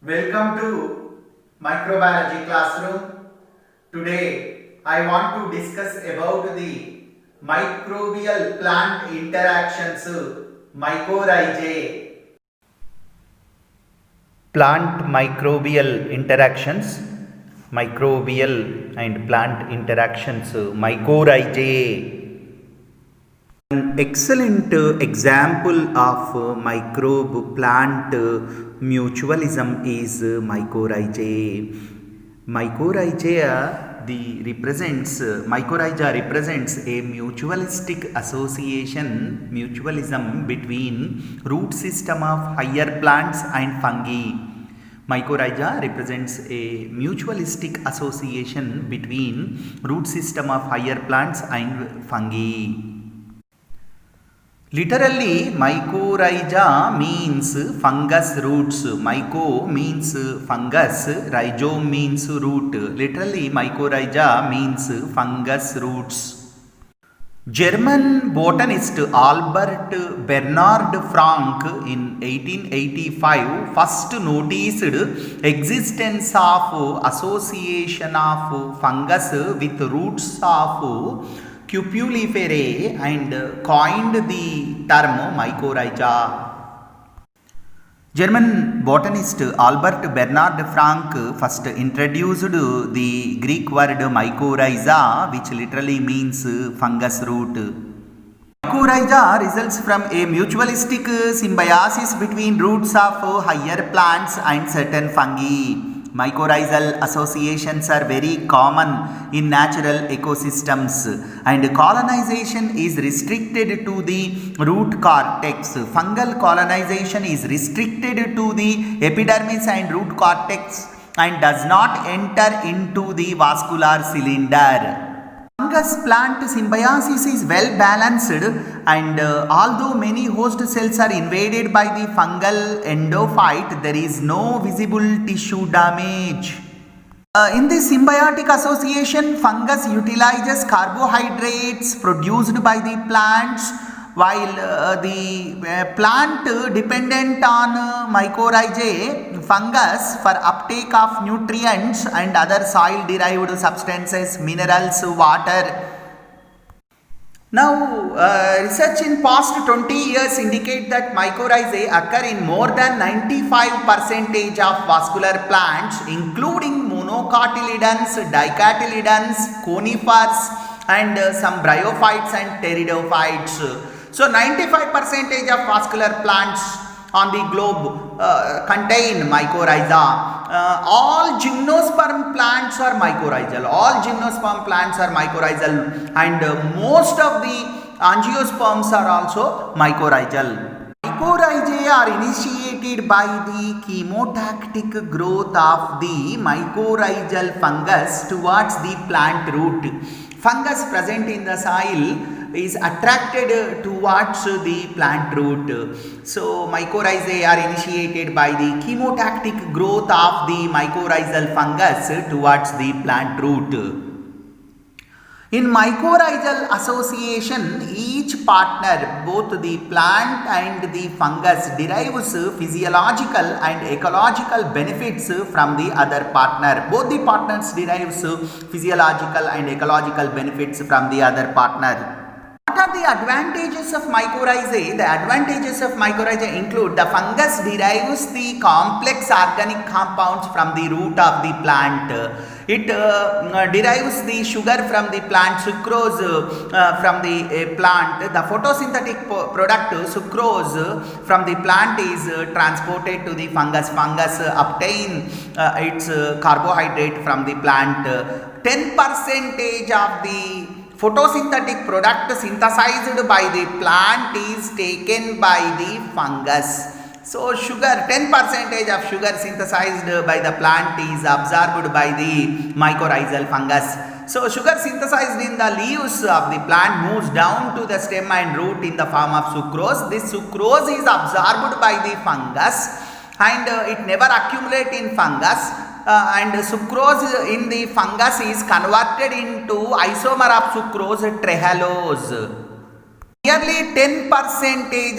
Welcome to microbiology classroom. Today I want to discuss about the microbial plant interactions mycorrhizae. Plant microbial interactions, microbial and plant interactions mycorrhizae. An excellent example of microbe plant mutualism is mycorrhizae. Mycorrhiza represents a mutualistic mutualism between root system of higher plants and fungi. Mycorrhiza represents a mutualistic association between root system of higher plants and fungi. Literally, mycorrhiza means fungus roots. Myco means fungus, rhizome means root. Literally, mycorrhiza means fungus roots. German botanist Albert Bernhard Frank in 1885 first noticed existence of association of fungus with roots of Cupuliferae and coined the term mycorrhiza. German botanist Albert Bernhard Frank first introduced the Greek word mycorrhiza, which literally means fungus root. Mycorrhiza results from a mutualistic symbiosis between roots of higher plants and certain fungi. Mycorrhizal associations are very common in natural ecosystems, and colonization is restricted to the root cortex. Fungal colonization is restricted to the epidermis and root cortex and does not enter into the vascular cylinder. Fungus plant symbiosis is well balanced, and although many host cells are invaded by the fungal endophyte, there is no visible tissue damage. In this symbiotic association, fungus utilizes carbohydrates produced by the plants, while the plant dependent on mycorrhizae fungus for uptake of nutrients and other soil derived substances, minerals, water. Now, research in past 20 years indicate that mycorrhizae occur in more than 95% of vascular plants, including monocotyledons, dicotyledons, conifers, and some bryophytes and pteridophytes. So 95% of vascular plants on the globe contain mycorrhiza. All gymnosperm plants are mycorrhizal. All gymnosperm plants are mycorrhizal, and most of the angiosperms are also mycorrhizal. Mycorrhizae are initiated by the chemotactic growth of the mycorrhizal fungus towards the plant root. Fungus present in the soil is attracted towards the plant root. So mycorrhizae are initiated by the chemotactic growth of the mycorrhizal fungus towards the plant root. In mycorrhizal association, each partner, both the plant and the fungus, derives physiological and ecological benefits from the other partner. Both the partners derives physiological and ecological benefits from the other partner. What are the advantages of mycorrhizae? The advantages of mycorrhizae include the fungus derives the complex organic compounds from the root of the plant. It derives the sugar from the plant, sucrose from the plant. The photosynthetic product sucrose from the plant is transported to the fungus. Fungus obtain its carbohydrate from the plant. 10% of the photosynthetic product synthesized by the plant is taken by the fungus. So sugar, 10% of sugar synthesized by the plant is absorbed by the mycorrhizal fungus. So sugar synthesized in the leaves of the plant moves down to the stem and root in the form of sucrose. This sucrose is absorbed by the fungus, and it never accumulates in fungus. And sucrose in the fungus is converted into isomer of sucrose, trehalose. Nearly 10%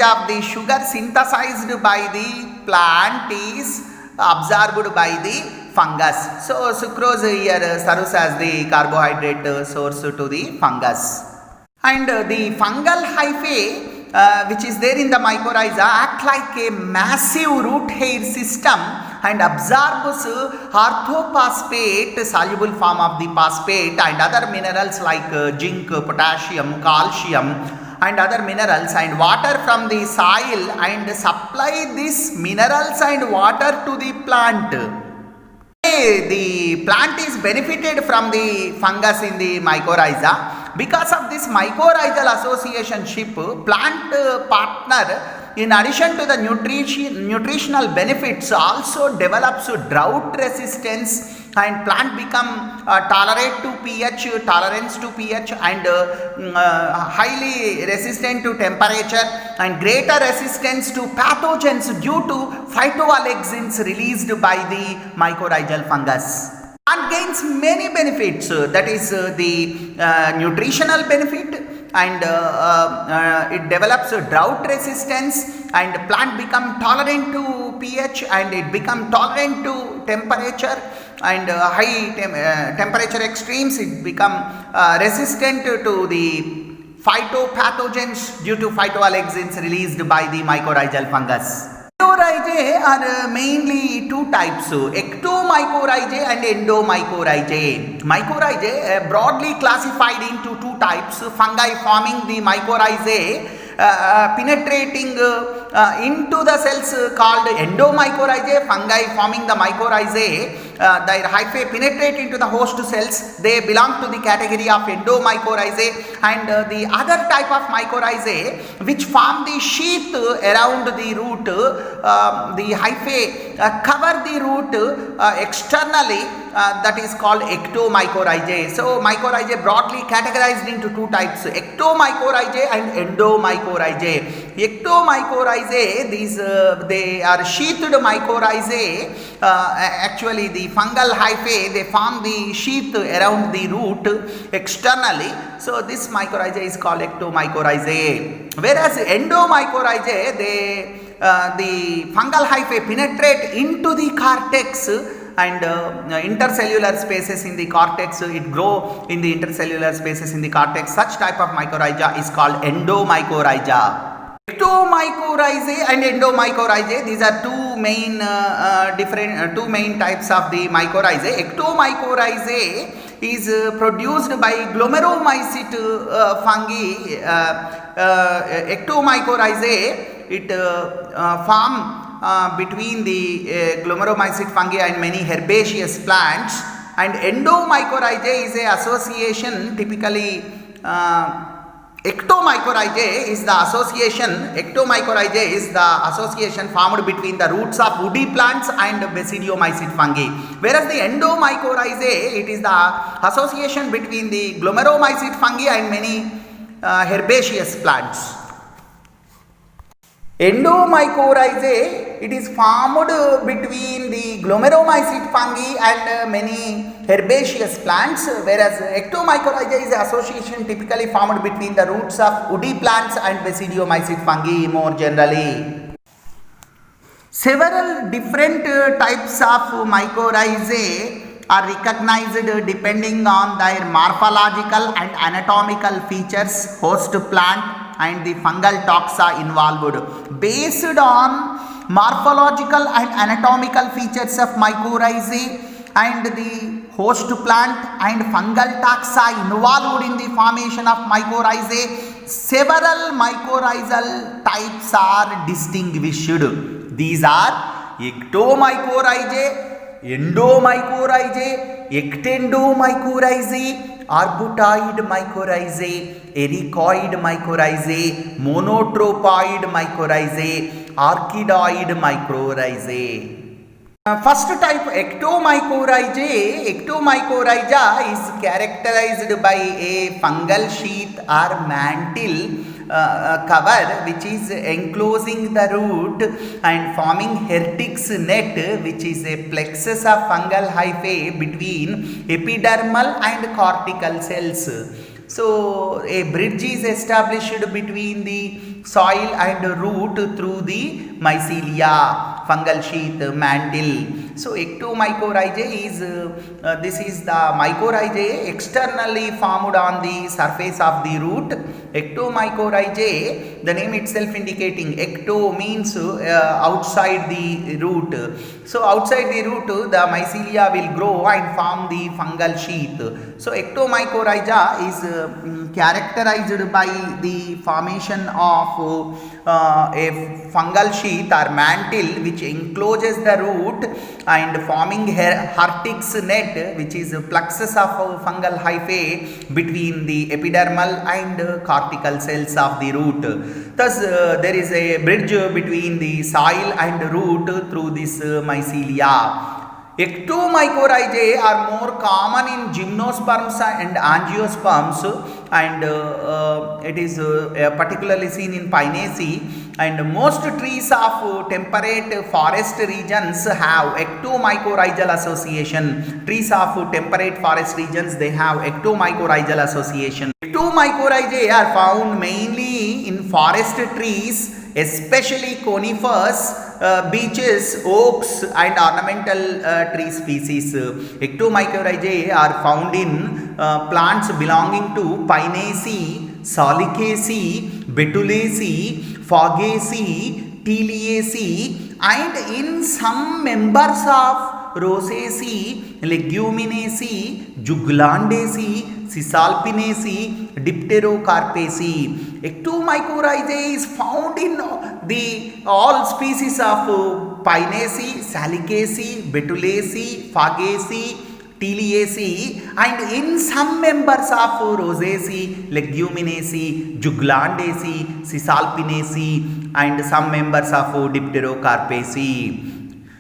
of the sugar synthesized by the plant is absorbed by the fungus. So sucrose here serves as the carbohydrate source to the fungus. And the fungal hyphae which is there in the mycorrhiza act like a massive root hair system and absorbs orthophosphate, soluble form of the phosphate, and other minerals like zinc, potassium, calcium and other minerals and water from the soil, and supply these minerals and water to the plant. The plant is benefited from the fungus in the mycorrhiza. Because of this mycorrhizal associationship, plant partner, in addition to the nutritional benefits, also develops drought resistance, and plant become tolerant to pH and highly resistant to temperature, and greater resistance to pathogens due to phytoalexins released by the mycorrhizal fungus. Plant gains many benefits, that is the nutritional benefit, and it develops drought resistance, and plant become tolerant to pH, and it become tolerant to temperature, and high temperature extremes, it become resistant to the phytopathogens due to phytoalexins released by the mycorrhizal fungus. Mycorrhizae are mainly two types, ectomycorrhizae and endomycorrhizae. Mycorrhizae broadly classified into two types: fungi forming the mycorrhizae penetrating into the cells called endomycorrhizae, fungi forming the mycorrhizae, their hyphae penetrate into the host cells, they belong to the category of endomycorrhizae. And the other type of mycorrhizae which form the sheath around the root, the hyphae cover the root externally, that is called ectomycorrhizae. So mycorrhizae broadly categorized into two types, ectomycorrhizae and endomycorrhizae. Ectomycorrhizae, these they are sheathed mycorrhizae. Actually the fungal hyphae, they form the sheath around the root externally. So this mycorrhizae is called ectomycorrhizae. Whereas endomycorrhizae, the fungal hyphae penetrate into the cortex and intercellular spaces in the cortex, it grow in the intercellular spaces in the cortex. Such type of mycorrhiza is called endomycorrhiza. Ectomycorrhizae and endomycorrhizae, these are two main types of the mycorrhizae. Ectomycorrhizae is produced by glomeromycete fungi. Ectomycorrhizae, it form between the glomeromycete fungi and many herbaceous plants, and endomycorrhizae is a association typically ectomycorrhizae is the association formed between the roots of woody plants and basidiomycete fungi, whereas the endomycorrhizae, it is the association between the glomeromycete fungi and many herbaceous plants. Endomycorrhizae, it is formed between the glomeromycete fungi and many herbaceous plants, whereas ectomycorrhizae is the association typically formed between the roots of woody plants and basidiomycete fungi more generally. Several different types of mycorrhizae are recognized depending on their morphological and anatomical features, host plant and the fungal taxa involved. Based on morphological and anatomical features of mycorrhizae and the host plant and fungal taxa involved in the formation of mycorrhizae, several mycorrhizal types are distinguished. These are ectomycorrhizae, endomycorrhizae, ectendomycorrhizae, arbutoid mycorrhizae, ericoid mycorrhizae, monotropoid mycorrhizae, archidoid mycorrhizae. First type, ectomycorrhizae. Ectomycorrhiza is characterized by a fungal sheath or mantle cover which is enclosing the root and forming Hertz net, which is a plexus of fungal hyphae between epidermal and cortical cells. So a bridge is established between the soil and root through the mycelia. fungal sheath, mantle. So ectomycorrhizae is this is the mycorrhizae externally formed on the surface of the root. Ectomycorrhizae, the name itself indicating ecto means outside the root. So outside the root the mycelia will grow and form the fungal sheath. So ectomycorrhiza is characterized by the formation of a fungal sheath or mantle which encloses the root and forming Hertz net, which is plexus of fungal hyphae between the epidermal and cortical cells of the root. Thus there is a bridge between the soil and root through this mycelia. Ectomycorrhizae are more common in gymnosperms and angiosperms, and it is particularly seen in Pinaceae. And most trees of temperate forest regions have ectomycorrhizal association. Trees of temperate forest regions, they have ectomycorrhizal association. Ectomycorrhizae are found mainly in forest trees, especially conifers, beeches, oaks and ornamental tree species. Ectomycorrhizae are found in plants belonging to Pinaceae, Salicaceae, Betulaceae, Fagaceae, Tiliaceae, and in some members of Rosaceae, Leguminosae, Juglandaceae, Cisalpinaceae, Dipterocarpaceae. Ectomycorrhizae is found in the all species of Pinaceae, Salicaceae, Betulaceae, Fagaceae, Tiliaceae, and in some members of Rosaceae, Leguminosae, Juglandaceae, Cisalpinaceae, and some members of Dipterocarpaceae.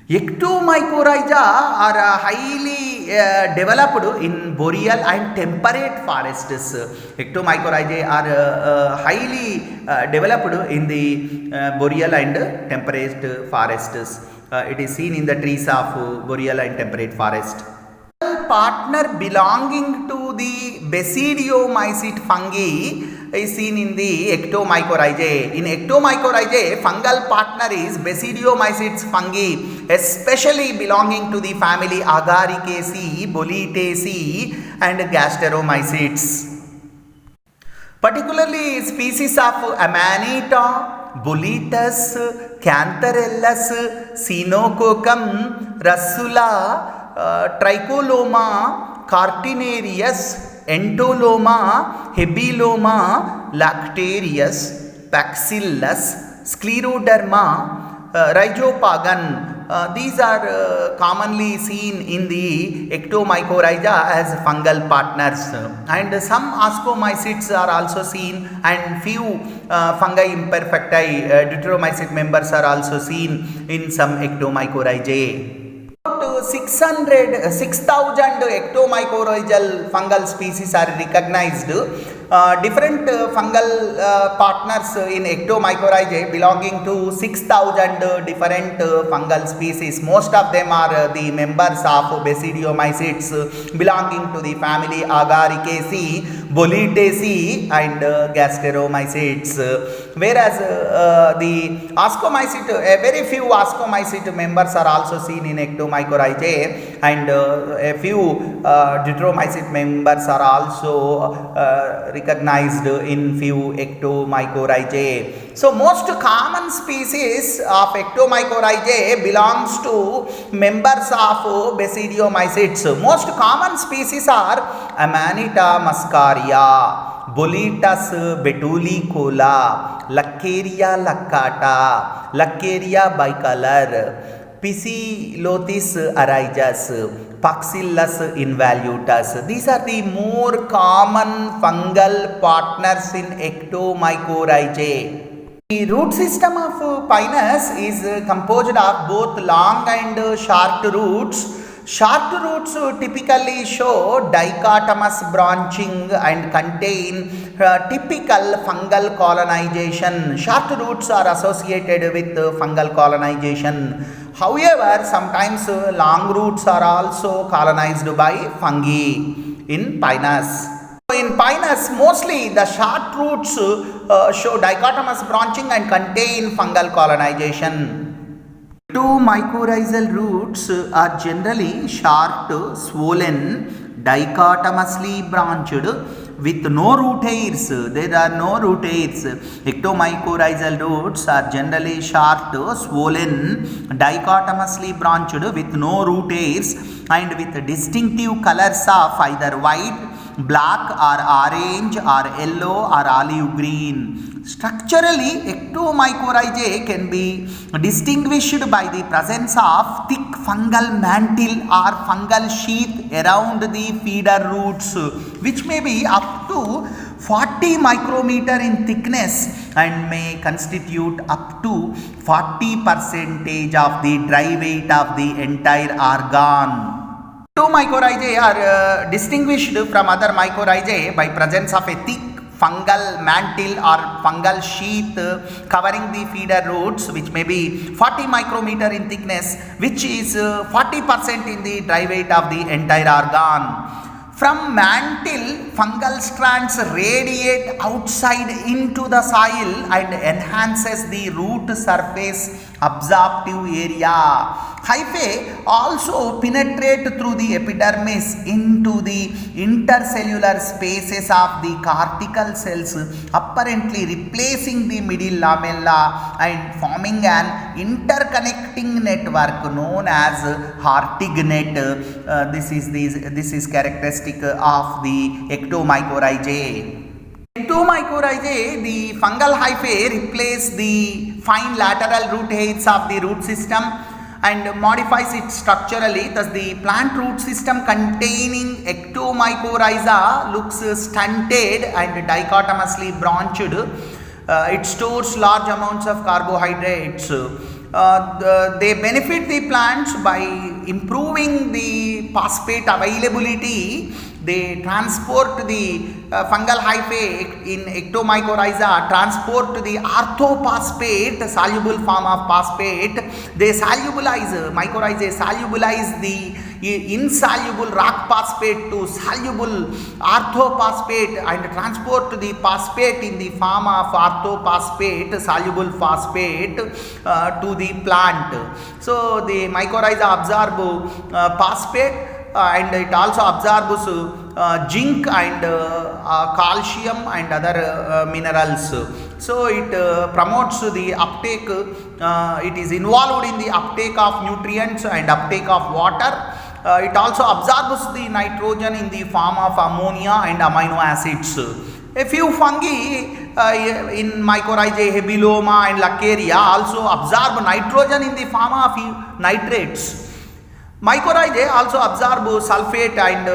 Ectomycorrhiza are highly developed in boreal and temperate forests. Ectomycorrhizae are highly developed in the boreal and temperate forests. It is seen in the trees of boreal and temperate forest. Partner belonging to the Basidiomycete fungi is seen in the Ectomycorrhizae. In Ectomycorrhizae, fungal partner is Basidiomycetes fungi, especially belonging to the family Agaricaceae, Boletaceae and Gasteromycetes. Particularly species of Amanita, Boletus, Cantharellus, Cenococcum, Russula, Tricoloma, Cartinarius, Entoloma, Hebeloma, Lactarius, Paxillus, Scleroderma, Rhizopagan. These are commonly seen in the Ectomycorrhiza as fungal partners, and some Ascomycetes are also seen, and few fungi imperfecti, Deuteromycete members are also seen in some Ectomycorrhizae. 6,000 ectomycorrhizal fungal species are recognized. Different fungal partners in Ectomycorrhizae belonging to 6,000 different fungal species. Most of them are the members of Basidiomycetes belonging to the family Agaricaceae, Boletaceae and Gasteromycetes. Whereas the Ascomycete, very few Ascomycete members are also seen in Ectomycorrhizae, and a few Deuteromycete members are also recognized in few Ectomycorrhizae. So most common species of Ectomycorrhizae belongs to members of Basidiomycetes. Most common species are Amanita muscaria, Boletus betulicola, Laccaria laccata, Laccaria bicolor, Psilothis aerijus, Paxillus involutus. These are the more common fungal partners in Ectomycorrhizae. The root system of Pinus is composed of both long and short roots. Short roots typically show dichotomous branching and contain typical fungal colonization. Short roots are associated with fungal colonization. However, sometimes long roots are also colonized by fungi in Pinus. In Pinus, mostly the short roots show dichotomous branching and contain fungal colonization. Ectomycorrhizal roots are generally short, swollen, dichotomously branched with no root hairs. There are no root hairs. Ectomycorrhizal roots are generally short, swollen, dichotomously branched with no root hairs and with distinctive colors of either white, black or orange or yellow or olive green. Structurally, ectomycorrhizae can be distinguished by the presence of thick fungal mantle or fungal sheath around the feeder roots, which may be up to 40 micrometer in thickness and may constitute up to 40% of the dry weight of the entire organ. Ectomycorrhizae are distinguished from other mycorrhizae by presence of a thick fungal mantle or fungal sheath covering the feeder roots, which may be 40 micrometer in thickness, which is 40% in the dry weight of the entire organ. From mantle, fungal strands radiate outside into the soil and enhances the root surface absorptive area. Hyphae also penetrate through the epidermis into the intercellular spaces of the cortical cells, apparently replacing the middle lamella and forming an interconnecting network known as Hartig-net. This is characteristic of the ectomycorrhizae. Ectomycorrhizae, the fungal hyphae replace the fine lateral root hairs of the root system and modifies it structurally. Thus, the plant root system containing ectomycorrhiza looks stunted and dichotomously branched. It stores large amounts of carbohydrates. They benefit the plants by improving the phosphate availability. They transport the fungal hyphae in ectomycorrhiza, transport the orthophosphate, soluble form of phosphate. They mycorrhizae solubilize the insoluble rock phosphate to soluble orthophosphate and transport the phosphate in the form of orthophosphate, soluble phosphate to the plant. So the mycorrhiza absorb phosphate and it also absorbs zinc and calcium and other minerals. So it promotes the uptake, it is involved in the uptake of nutrients and uptake of water. It also absorbs the nitrogen in the form of ammonia and amino acids. A few fungi in mycorrhizae, Hebilloma and Laccaria also absorb nitrogen in the form of nitrates. Mycorrhizae also absorb sulfate and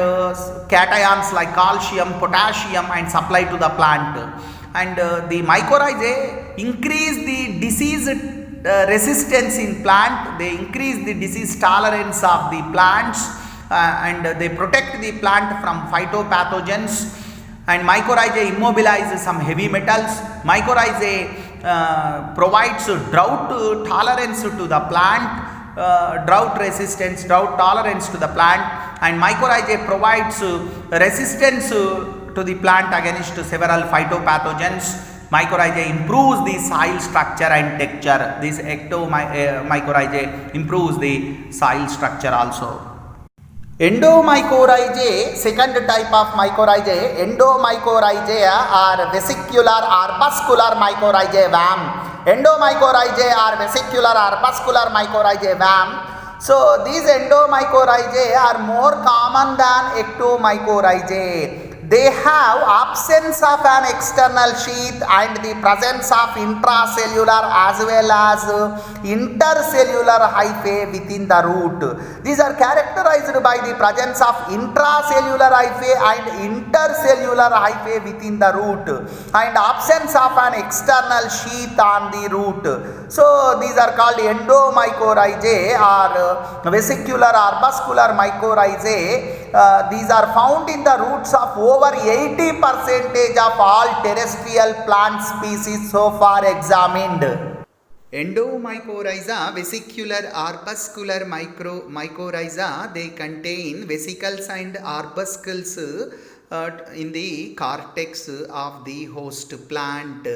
cations like calcium, potassium and supply to the plant. And the mycorrhizae increase the disease resistance in plant, they increase the disease tolerance of the plants and they protect the plant from phytopathogens. And mycorrhizae immobilize some heavy metals. Mycorrhizae provides drought tolerance to the plant. Drought resistance, drought tolerance to the plant, and mycorrhizae provides resistance to the plant against several phytopathogens. Mycorrhizae improves the soil structure and texture. This ectomycorrhizae improves the soil structure also. Endomycorrhizae, second type of mycorrhizae. Endomycorrhizae are vesicular arbuscular mycorrhizae VAM. Endomycorrhizae are vesicular arbuscular mycorrhizae VAM. So these endomycorrhizae are more common than ectomycorrhizae. They have absence of an external sheath and the presence of intracellular as well as intercellular hyphae within the root. These are characterized by the presence of intracellular hyphae and intercellular hyphae within the root and absence of an external sheath on the root. So these are called endomycorrhizae or vesicular arbuscular mycorrhizae. These are found in the roots of over 80% of all terrestrial plant species so far examined. Endomycorrhiza, vesicular arbuscular mycorrhiza, they contain vesicles and arbuscles in the cortex of the host plant,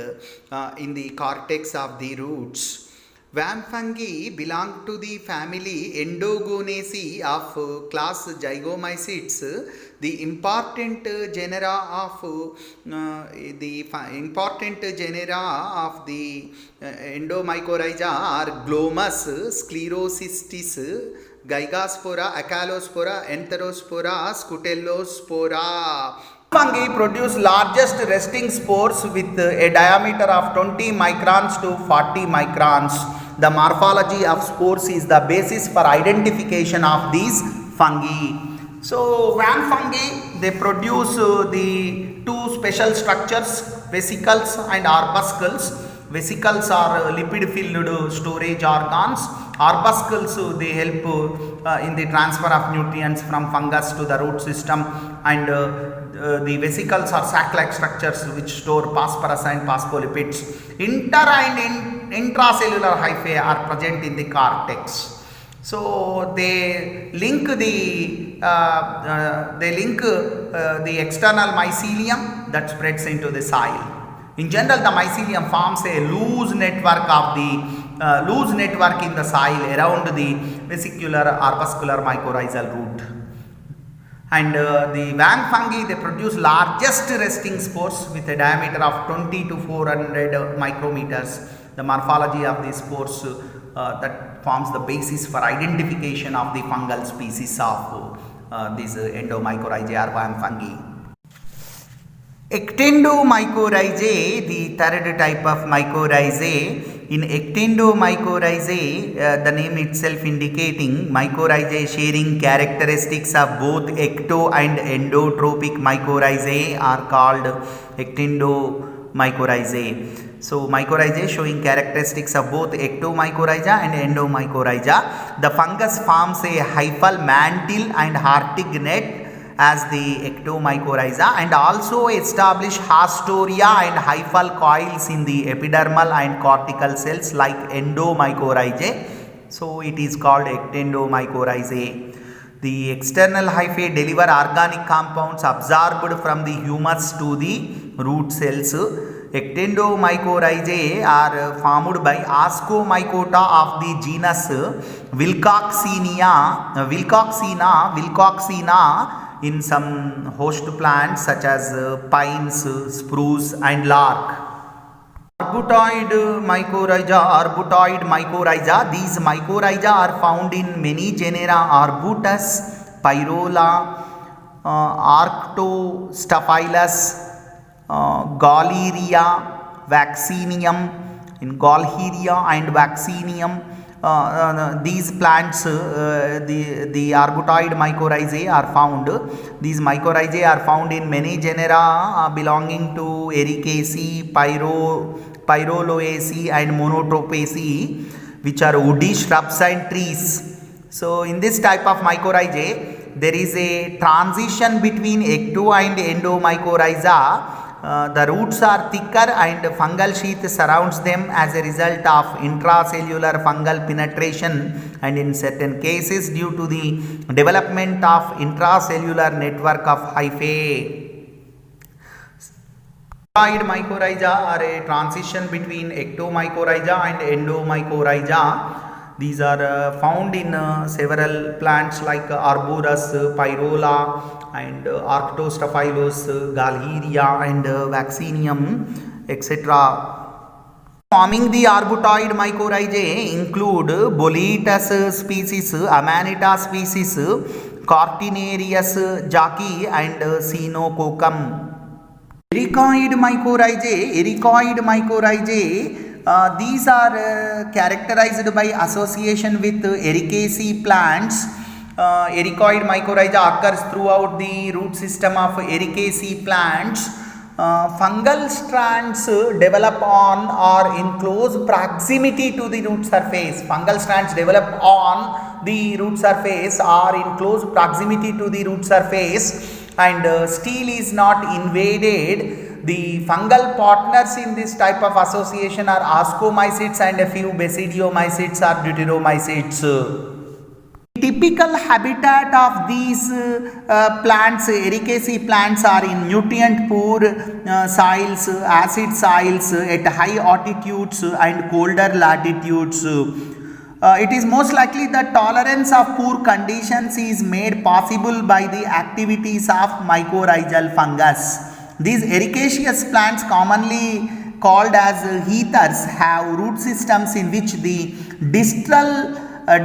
in the cortex of the roots. Worm fungi belong to the family Endogonaceae of class Zygomycetes. The important genera of the Endomycorrhiza are Glomus, Sclerocystis, Gygaspora, Acalospora, Enterospora, Scutellospora. Fungi produce largest resting spores with a diameter of 20 microns to 40 microns. The morphology of spores is the basis for identification of these fungi. So, worm fungi, they produce the two special structures, vesicles and arbuscles. Vesicles are lipid-filled storage organs. Arbuscles, they help in the transfer of nutrients from fungus to the root system, and the vesicles are sac-like structures which store phosphorus and phospholipids. Inter and intracellular hyphae are present in the cortex. So they link the external mycelium that spreads into the soil. In general, the mycelium forms a loose network in the soil around the vesicular arbuscular mycorrhizal root. And the worm fungi, they produce largest resting spores with a diameter of 20 to 400 micrometers. The morphology of these spores that forms the basis for identification of the fungal species of these Endomycorrhizae or worm fungi. Ectendomycorrhizae, the third type of mycorrhizae. In Ectendomycorrhizae, the name itself indicating mycorrhizae sharing characteristics of both ecto and endotropic mycorrhizae are called Ectendomycorrhizae. So, mycorrhizae showing characteristics of both ectomycorrhiza and endomycorrhiza. The fungus forms a hyphal mantle and hartig net as the ectomycorrhiza, and also establish hastoria and hyphal coils in the epidermal and cortical cells like endomycorrhizae. So, it is called Ectendomycorrhizae. The external hyphae deliver organic compounds absorbed from the humus to the root cells. Ectendomycorrhizae are formed by ascomycota of the genus Wilcoxina in some host plants such as pines, spruce and larch. Arbutoid mycorrhiza. These mycorrhiza are found in many genera: Arbutus, Pyrola, Arctostaphylos, Gaulleria, Vaccinium, in Gaulleria and Vaccinium. These plants, the arbutoid mycorrhizae are found. These mycorrhizae are found in many genera belonging to Ericaceae, Pyroloaceae and Monotropaceae, which are woody shrubs and trees. So, in this type of mycorrhizae, there is a transition between ecto and endomycorrhiza. The roots are thicker and fungal sheath surrounds them as a result of intracellular fungal penetration, and in certain cases due to the development of intracellular network of hyphae. Arbutoid mycorrhiza are a transition between ectomycorrhiza and endomycorrhiza. These are found in several plants like Arborus, Pyrola and Arctostaphylos, Gaulleria and Vaccinium, etc. Forming the arbutoid mycorrhizae include Boletus species, Amanita species, Cortinarius jacki and Cenococcum. Ericoid mycorrhizae, these are characterized by association with Ericaceae plants. Ericoid mycorrhiza occurs throughout the root system of Ericaceae plants. Fungal strands develop on or in close proximity to the root surface. Fungal strands develop on the root surface or in close proximity to the root surface, and still is not invaded. The fungal partners in this type of association are ascomycetes and a few basidiomycetes or deuteromycetes. typical habitat of these plants, Ericaceae plants, are in nutrient poor soils, acid soils at high altitudes and colder latitudes. It is most likely that tolerance of poor conditions is made possible by the activities of mycorrhizal fungus. These ericaceous plants, commonly called as heathers, have root systems in which the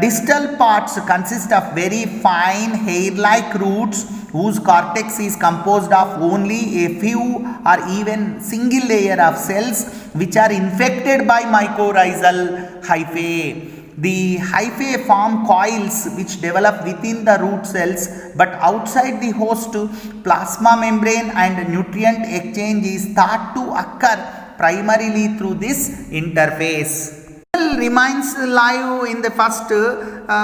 distal parts consist of very fine hair-like roots whose cortex is composed of only a few or even single layer of cells which are infected by mycorrhizal hyphae. The hyphae form coils which develop within the root cells, but outside the host plasma membrane, and nutrient exchange is thought to occur primarily through this interface. Remains live in the first,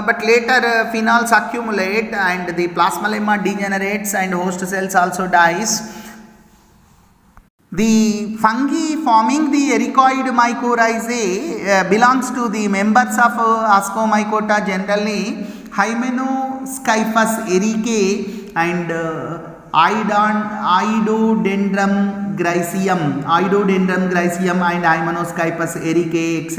but later phenols accumulate and the plasmalemma degenerates and host cells also dies. The fungi forming the ericoid mycorrhizae belongs to the members of Ascomycota, generally Hymenoscyphus ericae and Iorodendron griseum and Hymenoscyphus ericae, etc.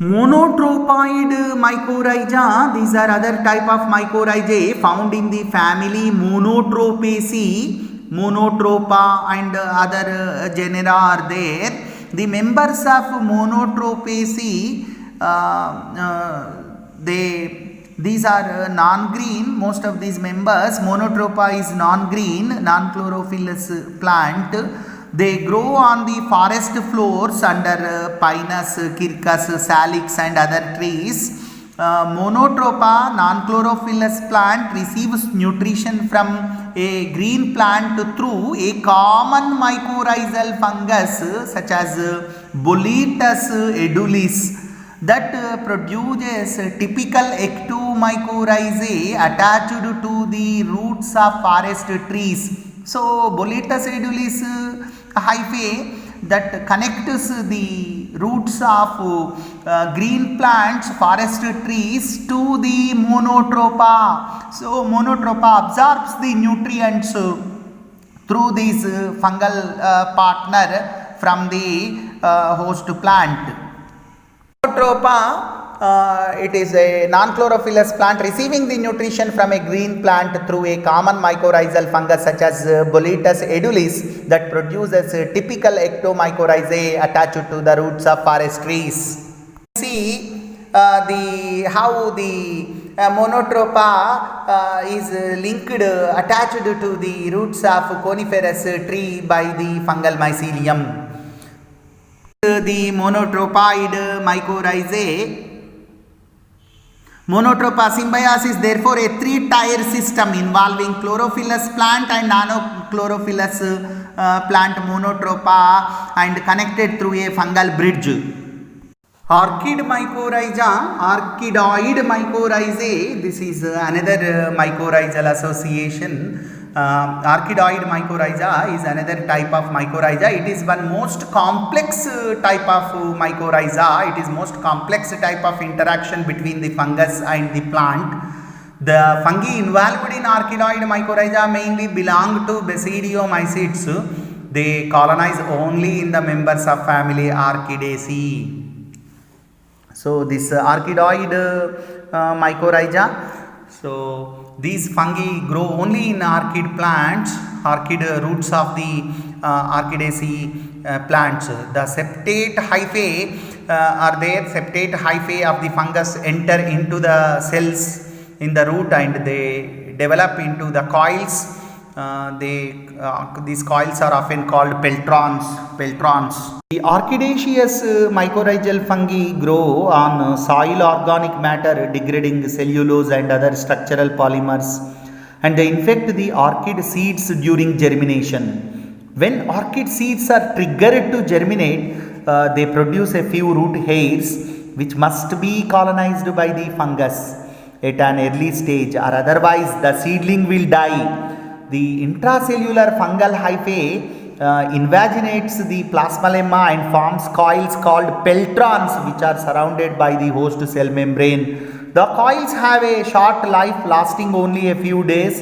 Monotropoid mycorrhiza, these are other type of mycorrhizae found in the family Monotropaceae. Monotropa and other genera are there. The members of Monotropaceae, these are non-green. Most of these members, Monotropa is non-green, non-chlorophyllous plant. They grow on the forest floors under Pinus, Quercus, Salix and other trees. Monotropa, non-chlorophyllous plant, receives nutrition from a green plant through a common mycorrhizal fungus such as Boletus edulis that produces typical ectomycorrhizae attached to the roots of forest trees. So Boletus edulis hyphae that connects the roots of green plants, forest trees to the Monotropa. So Monotropa absorbs the nutrients through this fungal partner from the host plant. Monotropa, it is a non-chlorophyllous plant receiving the nutrition from a green plant through a common mycorrhizal fungus such as Boletus edulis that produces typical ectomycorrhizae attached to the roots of forest trees. See how the Monotropa is linked, attached to the roots of coniferous tree by the fungal mycelium. The monotropoid mycorrhizae. Monotropa symbiosis is therefore a three-tier system involving chlorophyllous plant and non-chlorophyllous plant Monotropa and connected through a fungal bridge. Orchid orchidoid mycorrhizae, this is another mycorrhizal association. Orchidoid mycorrhiza is another type of mycorrhiza. It is one most complex type of mycorrhiza. It is most complex type of interaction between the fungus and the plant. The fungi involved in orchidoid mycorrhiza mainly belong to basidiomycetes. They colonize only in the members of family Orchidaceae. So this orchidoid mycorrhiza. So these fungi grow only in orchid plants, orchid roots of the Orchidaceae plants. The septate hyphae are there. Septate hyphae of the fungus enter into the cells in the root and they develop into the coils. These coils are often called peltrons. The orchidaceous mycorrhizal fungi grow on soil organic matter degrading cellulose and other structural polymers, and they infect the orchid seeds during germination. When orchid seeds are triggered to germinate, they produce a few root hairs which must be colonized by the fungus at an early stage, or otherwise the seedling will die. The intracellular fungal hyphae invaginates the plasmalemma and forms coils called peltrons, which are surrounded by the host cell membrane. The coils have a short life lasting only a few days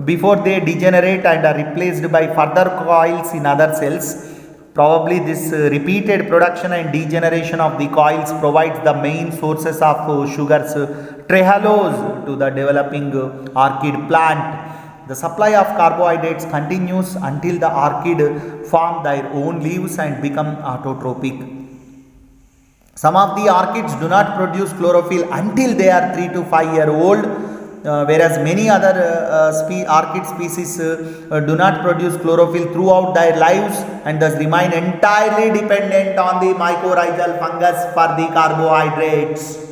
before they degenerate and are replaced by further coils in other cells. Probably this repeated production and degeneration of the coils provides the main sources of sugars trehalose to the developing orchid plant. The supply of carbohydrates continues until the orchid form their own leaves and become autotrophic. Some of the orchids do not produce chlorophyll until they are 3 to 5 year old, whereas many other orchid species do not produce chlorophyll throughout their lives and thus remain entirely dependent on the mycorrhizal fungus for the carbohydrates.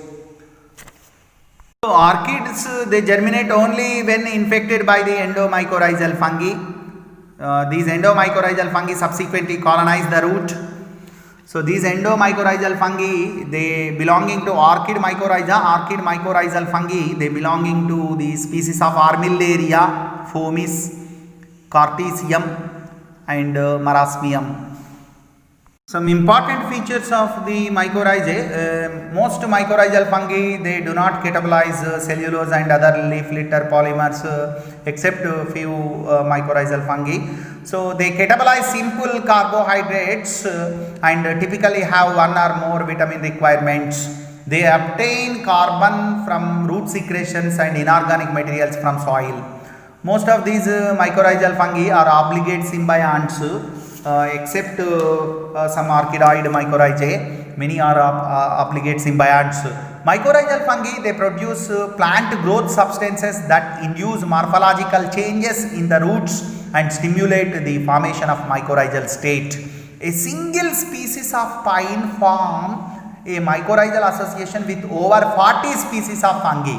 So orchids they germinate only when infected by the endomycorrhizal fungi. These endomycorrhizal fungi subsequently colonize the root. So these endomycorrhizal fungi, they belonging to orchid mycorrhizal fungi, they belonging to the species of Armillaria, Fomis, Cortesium and Marasmium. Some important features of the mycorrhizae. Most mycorrhizal fungi they do not catabolize cellulose and other leaf litter polymers except a few mycorrhizal fungi. So they catabolize simple carbohydrates and typically have one or more vitamin requirements. They obtain carbon from root secretions and inorganic materials from soil. Most of these mycorrhizal fungi are obligate symbionts. Except some orchidoid mycorrhizae, many are obligate symbionts. Mycorrhizal fungi they produce plant growth substances that induce morphological changes in the roots and stimulate the formation of mycorrhizal state. A single species of pine form a mycorrhizal association with over 40 species of fungi.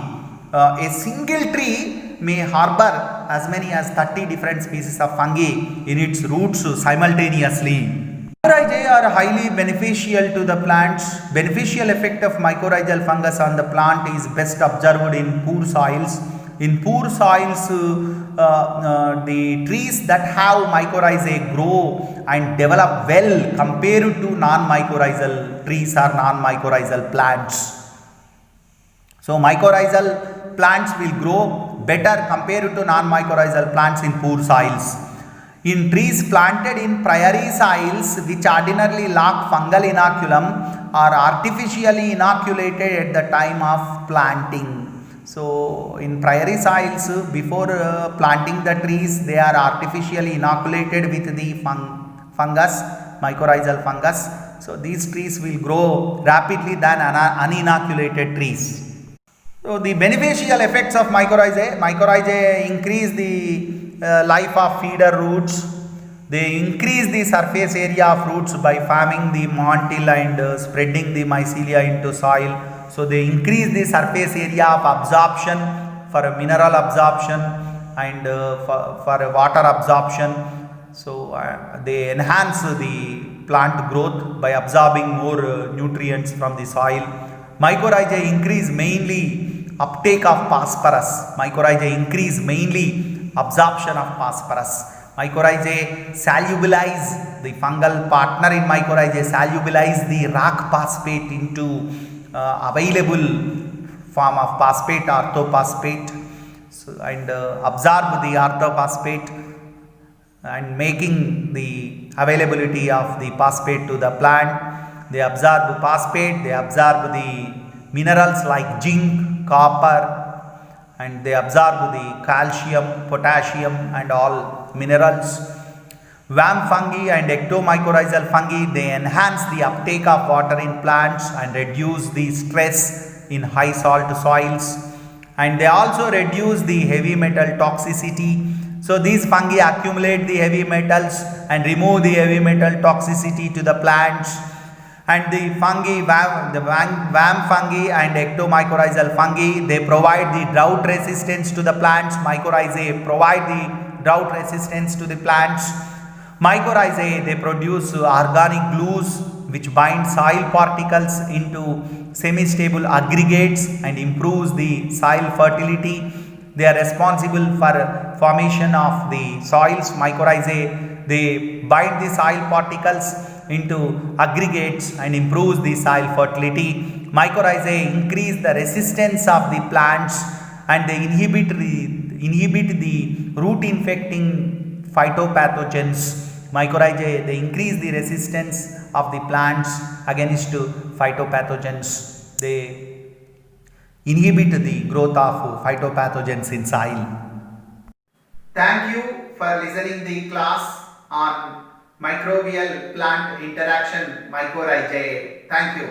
A single tree may harbor as many as 30 different species of fungi in its roots simultaneously. Mycorrhizae are highly beneficial to the plants. Beneficial effect of mycorrhizal fungus on the plant is best observed in poor soils. In poor soils, the trees that have mycorrhizae grow and develop well compared to non-mycorrhizal trees or non-mycorrhizal plants. So mycorrhizal plants will grow better compared to non-mycorrhizal plants in poor soils. In trees planted in prairie soils which ordinarily lack fungal inoculum are artificially inoculated at the time of planting. So in prairie soils before planting the trees they are artificially inoculated with the fungus, mycorrhizal fungus. So these trees will grow rapidly than uninoculated trees. So the beneficial effects of mycorrhizae increase the life of feeder roots. They increase the surface area of roots by farming the mantle and spreading the mycelia into soil. So they increase the surface area of absorption for mineral absorption and for water absorption. So they enhance the plant growth by absorbing more nutrients from the soil. Mycorrhizae increase mainly uptake of phosphorus. Mycorrhizae increase mainly absorption of phosphorus. Mycorrhizae solubilize, the fungal partner in mycorrhizae solubilize the rock phosphate into available form of phosphate, orthophosphate, so, and absorb the orthophosphate and making the availability of the phosphate to the plant. They absorb phosphate, they absorb the minerals like zinc, copper, and they absorb the calcium, potassium and all minerals. Worm fungi and ectomycorrhizal fungi they enhance the uptake of water in plants and reduce the stress in high salt soils, and they also reduce the heavy metal toxicity. So these fungi accumulate the heavy metals and remove the heavy metal toxicity to the plants. And the fungi, worm fungi and ectomycorrhizal fungi, they provide the drought resistance to the plants. Mycorrhizae provide the drought resistance to the plants. Mycorrhizae they produce organic glues which bind soil particles into semi-stable aggregates and improves the soil fertility. They are responsible for formation of the soils. Mycorrhizae they bind the soil particles into aggregates and improves the soil fertility. Mycorrhizae increase the resistance of the plants and they inhibit the root infecting phytopathogens. Mycorrhizae, they increase the resistance of the plants against phytopathogens. They inhibit the growth of phytopathogens in soil. Thank you for listening the class on microbial plant interaction mycorrhizae. Thank you.